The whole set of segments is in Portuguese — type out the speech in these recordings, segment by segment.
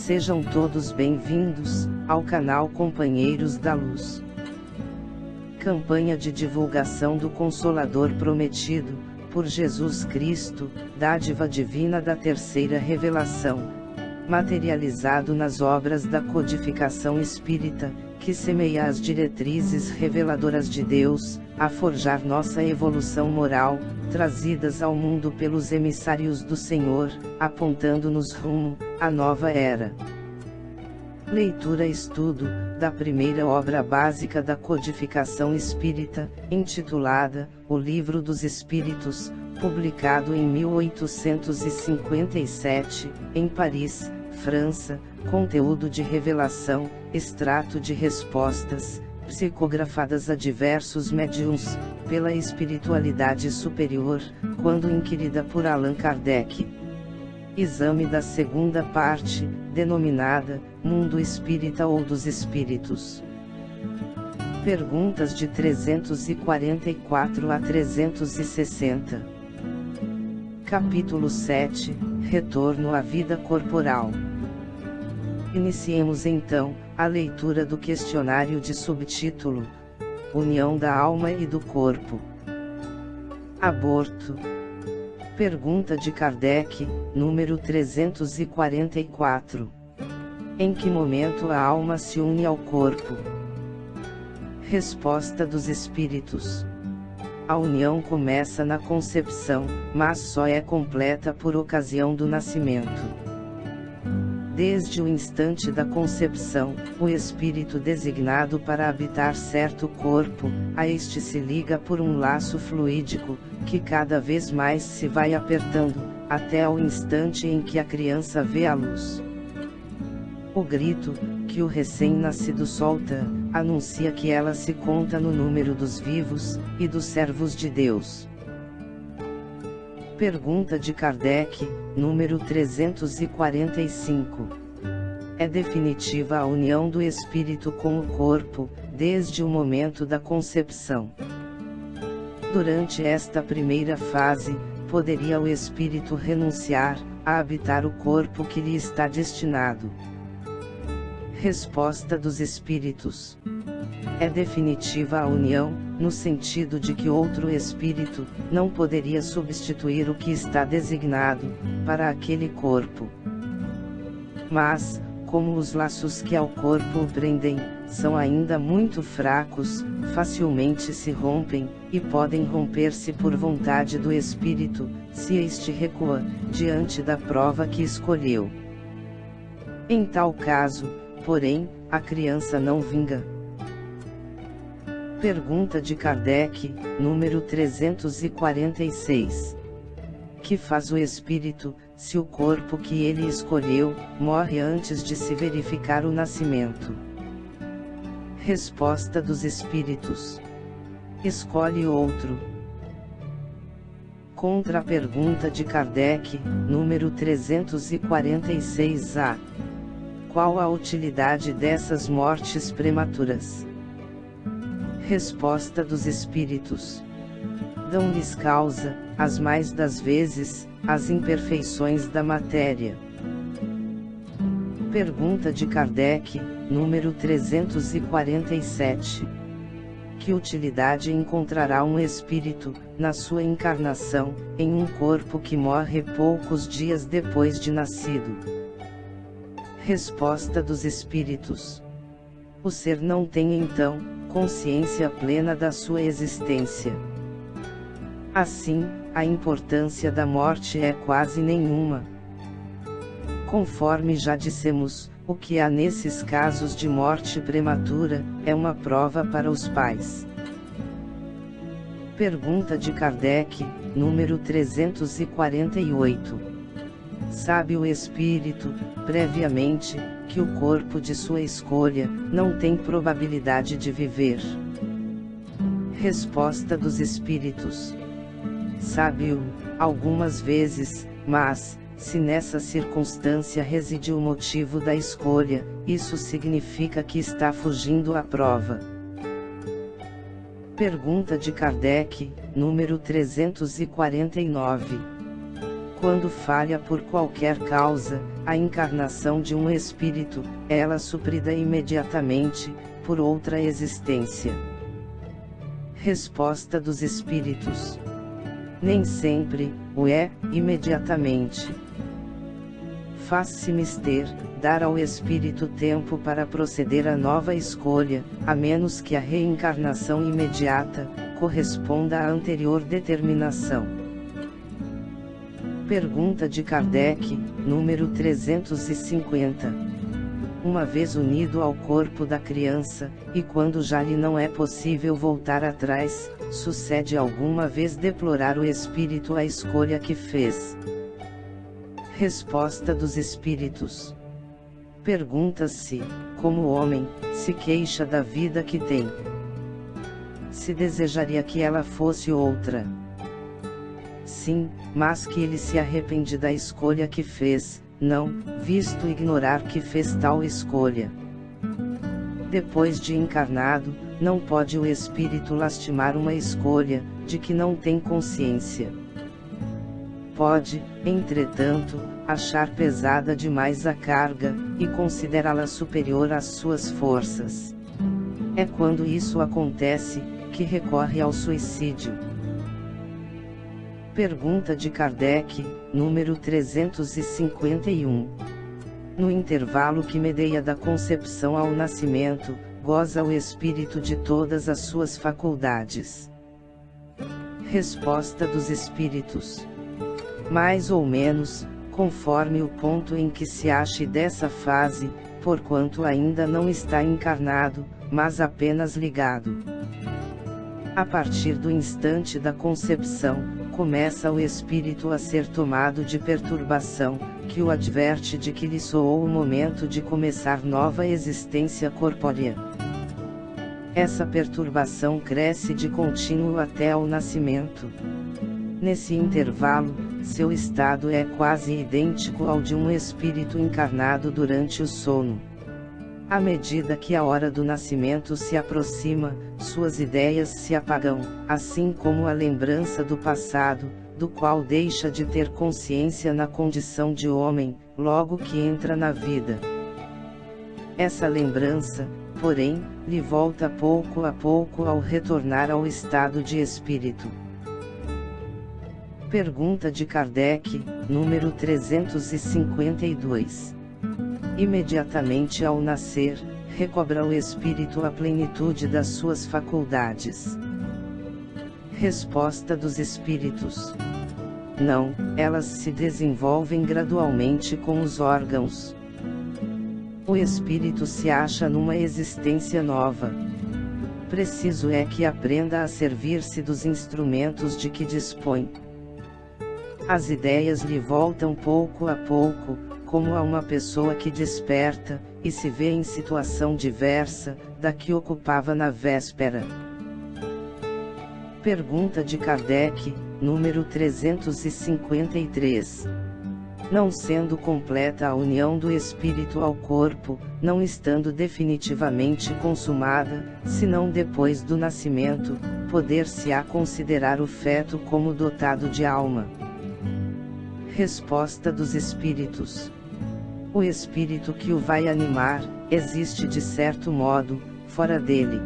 Sejam todos bem-vindos ao canal Companheiros da Luz. Campanha de divulgação do Consolador Prometido, por Jesus Cristo, dádiva divina da terceira revelação, materializado nas obras da codificação espírita, que semeia as diretrizes reveladoras de Deus, a forjar nossa evolução moral, trazidas ao mundo pelos emissários do Senhor, apontando-nos rumo à nova era. Leitura-estudo da primeira obra básica da codificação espírita, intitulada O Livro dos Espíritos, publicado em 1857, em Paris, França. Conteúdo de revelação, extrato de respostas, psicografadas a diversos médiuns, pela espiritualidade superior, quando inquirida por Allan Kardec. Exame da segunda parte, denominada Mundo Espírita ou dos Espíritos. Perguntas de 344 a 360. Capítulo 7, Retorno à vida corporal. Iniciemos então a leitura do questionário de subtítulo: União da alma e do corpo. Aborto. Pergunta de Kardec, número 344. Em que momento a alma se une ao corpo? Resposta dos Espíritos. A união começa na concepção, mas só é completa por ocasião do nascimento. Desde o instante da concepção, o espírito designado para habitar certo corpo, a este se liga por um laço fluídico, que cada vez mais se vai apertando, até ao instante em que a criança vê a luz. O grito, que o recém-nascido solta, anuncia que ela se conta no número dos vivos, e dos servos de Deus. Pergunta de Kardec, número 345. É definitiva a união do espírito com o corpo, desde o momento da concepção. Durante esta primeira fase, poderia o espírito renunciar a habitar o corpo que lhe está destinado? Resposta dos Espíritos. É definitiva a união, no sentido de que outro espírito não poderia substituir o que está designado para aquele corpo. Mas, como os laços que ao corpo o prendem são ainda muito fracos, facilmente se rompem, e podem romper-se por vontade do espírito, se este recua diante da prova que escolheu. Em tal caso, porém, a criança não vinga. Pergunta de Kardec, número 346. Que faz o espírito, se o corpo que ele escolheu, morre antes de se verificar o nascimento? Resposta dos Espíritos. Escolhe outro. Contra a pergunta de Kardec, número 346-A. Qual a utilidade dessas mortes prematuras? Resposta dos Espíritos. Dão-lhes causa, as mais das vezes, as imperfeições da matéria. Pergunta de Kardec, número 347. Que utilidade encontrará um espírito, na sua encarnação, em um corpo que morre poucos dias depois de nascido? Resposta dos Espíritos. O ser não tem então consciência plena da sua existência. Assim, a importância da morte é quase nenhuma. Conforme já dissemos, o que há nesses casos de morte prematura, é uma prova para os pais. Pergunta de Kardec, número 348. Sabe o espírito, previamente, que o corpo de sua escolha não tem probabilidade de viver? Resposta dos Espíritos. Sabe-o, algumas vezes, mas, se nessa circunstância reside o motivo da escolha, isso significa que está fugindo à prova. Pergunta de Kardec, número 349. Quando falha por qualquer causa, a encarnação de um espírito, ela suprida imediatamente, por outra existência. Resposta dos espíritos: nem sempre o é, imediatamente. Faz-se mister dar ao espírito tempo para proceder à nova escolha, a menos que a reencarnação imediata corresponda à anterior determinação. Pergunta de Kardec, número 350. Uma vez unido ao corpo da criança, e quando já lhe não é possível voltar atrás, sucede alguma vez deplorar o espírito a escolha que fez? Resposta dos espíritos: pergunta-se, como o homem se queixa da vida que tem. Se desejaria que ela fosse outra. Sim, mas que ele se arrepende da escolha que fez, não, visto ignorar que fez tal escolha. Depois de encarnado, não pode o espírito lastimar uma escolha, de que não tem consciência. Pode, entretanto, achar pesada demais a carga, e considerá-la superior às suas forças. É quando isso acontece, que recorre ao suicídio. Pergunta de Kardec, número 351. No intervalo que medeia da concepção ao nascimento, goza o espírito de todas as suas faculdades? Resposta dos espíritos: mais ou menos, conforme o ponto em que se ache dessa fase, porquanto ainda não está encarnado, mas apenas ligado. A partir do instante da concepção, começa o espírito a ser tomado de perturbação, que o adverte de que lhe soou o momento de começar nova existência corpórea. Essa perturbação cresce de contínuo até ao nascimento. Nesse intervalo, seu estado é quase idêntico ao de um espírito encarnado durante o sono. À medida que a hora do nascimento se aproxima, suas ideias se apagam, assim como a lembrança do passado, do qual deixa de ter consciência na condição de homem, logo que entra na vida. Essa lembrança, porém, lhe volta pouco a pouco ao retornar ao estado de espírito. Pergunta de Kardec, número 352. Imediatamente ao nascer, recobra o espírito a plenitude das suas faculdades? Resposta dos espíritos: não, elas se desenvolvem gradualmente com os órgãos. O espírito se acha numa existência nova. Preciso é que aprenda a servir-se dos instrumentos de que dispõe. As ideias lhe voltam pouco a pouco, como a uma pessoa que desperta, e se vê em situação diversa, da que ocupava na véspera. Pergunta de Kardec, número 353. Não sendo completa a união do espírito ao corpo, não estando definitivamente consumada, senão depois do nascimento, poder-se-á considerar o feto como dotado de alma? Resposta dos espíritos: o espírito que o vai animar, existe de certo modo, fora dele.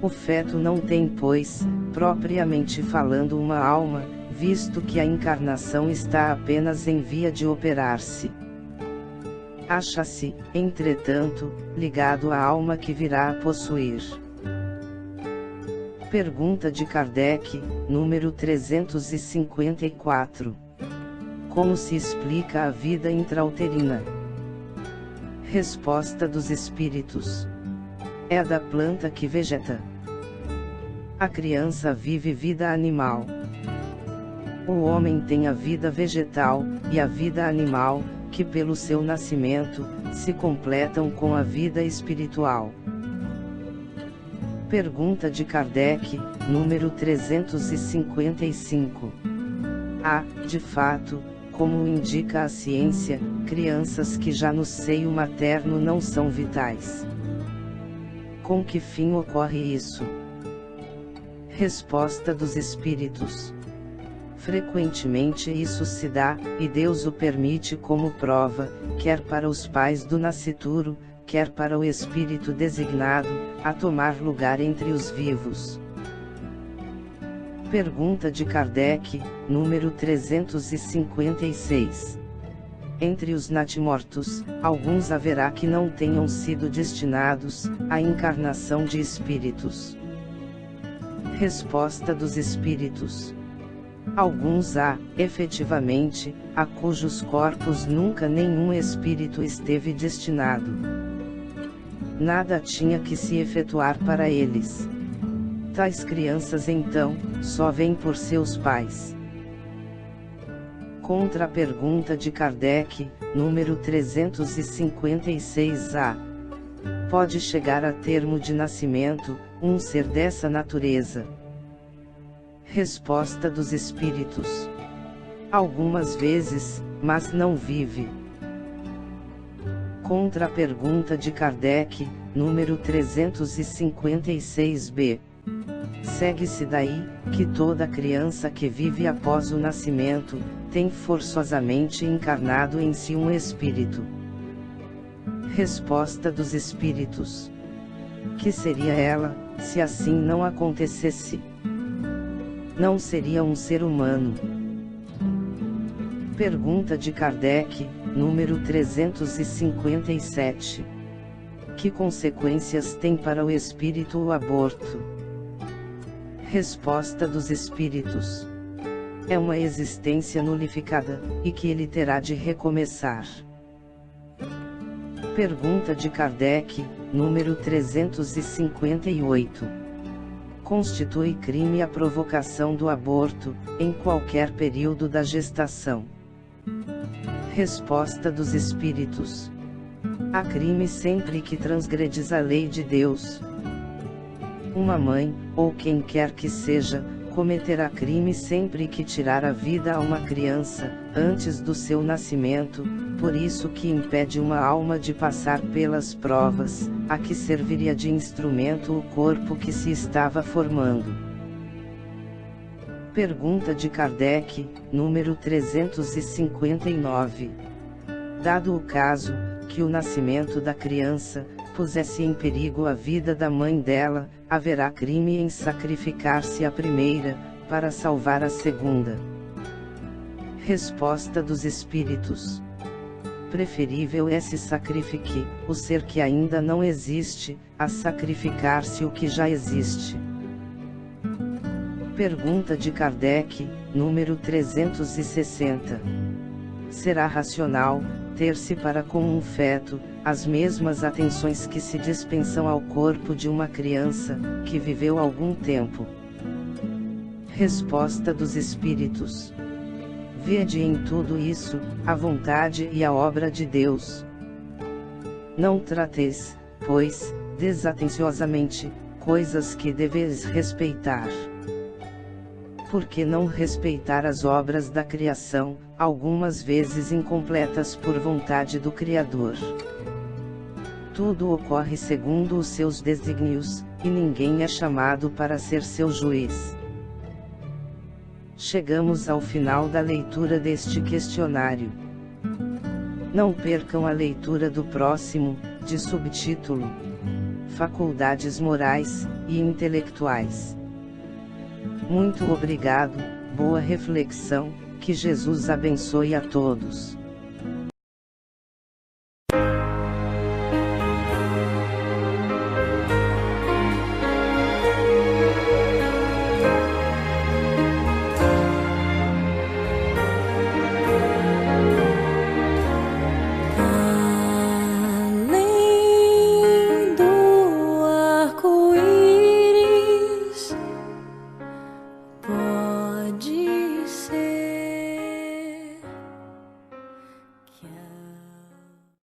O feto não tem, pois, propriamente falando uma alma, visto que a encarnação está apenas em via de operar-se. Acha-se, entretanto, ligado à alma que virá a possuir. Pergunta de Kardec, número 354. Como se explica a vida intrauterina? Resposta dos espíritos: é a da planta que vegeta. A criança vive vida animal. O homem tem a vida vegetal, e a vida animal, que pelo seu nascimento, se completam com a vida espiritual. Pergunta de Kardec, número 355. Há, de fato, como indica a ciência, crianças que já no seio materno não são vitais. Com que fim ocorre isso? Resposta dos espíritos: Frequentemente isso se dá, e Deus o permite como prova, quer para os pais do nascituro, quer para o espírito designado, a tomar lugar entre os vivos. Pergunta de Kardec, número 356. Entre os natimortos, alguns haverá que não tenham sido destinados à encarnação de espíritos. Resposta dos espíritos. Alguns há, efetivamente, a cujos corpos nunca nenhum espírito esteve destinado. Nada tinha que se efetuar para eles. Tais crianças então, só vêm por seus pais. Contra a pergunta de Kardec, número 356-A. Pode chegar a termo de nascimento, um ser dessa natureza? Resposta dos espíritos. Algumas vezes, mas não vive. Contra a pergunta de Kardec, número 356-B. Segue-se daí, que toda criança que vive após o nascimento, tem forçosamente encarnado em si um espírito. Resposta dos espíritos. Que seria ela, se assim não acontecesse? Não seria um ser humano. Pergunta de Kardec, número 357. Que consequências tem para o espírito o aborto? Resposta dos espíritos. É uma existência nulificada, e que ele terá de recomeçar. Pergunta de Kardec, número 358. Constitui crime a provocação do aborto, em qualquer período da gestação? Resposta dos espíritos. Há crime sempre que transgredes a lei de Deus. Uma mãe, ou quem quer que seja, cometerá crime sempre que tirar a vida a uma criança, antes do seu nascimento, por isso que impede uma alma de passar pelas provas, a que serviria de instrumento o corpo que se estava formando. Pergunta de Kardec, número 359. Dado o caso, que o nascimento da criança, pusesse em perigo a vida da mãe dela, haverá crime em sacrificar-se a primeira, para salvar a segunda? Resposta dos espíritos. Preferível é se sacrifique o ser que ainda não existe, a sacrificar-se o que já existe. Pergunta de Kardec, número 360. Será racional, ter-se para com um feto, as mesmas atenções que se dispensam ao corpo de uma criança, que viveu algum tempo? Resposta dos espíritos. Vede em tudo isso, a vontade e a obra de Deus. Não trateis, pois, desatenciosamente, coisas que deveis respeitar. Por que não respeitar as obras da criação, algumas vezes incompletas por vontade do Criador? Tudo ocorre segundo os seus desígnios, e ninguém é chamado para ser seu juiz. Chegamos ao final da leitura deste questionário. Não percam a leitura do próximo, de subtítulo: Faculdades Morais e Intelectuais. Muito obrigado, boa reflexão, que Jesus abençoe a todos.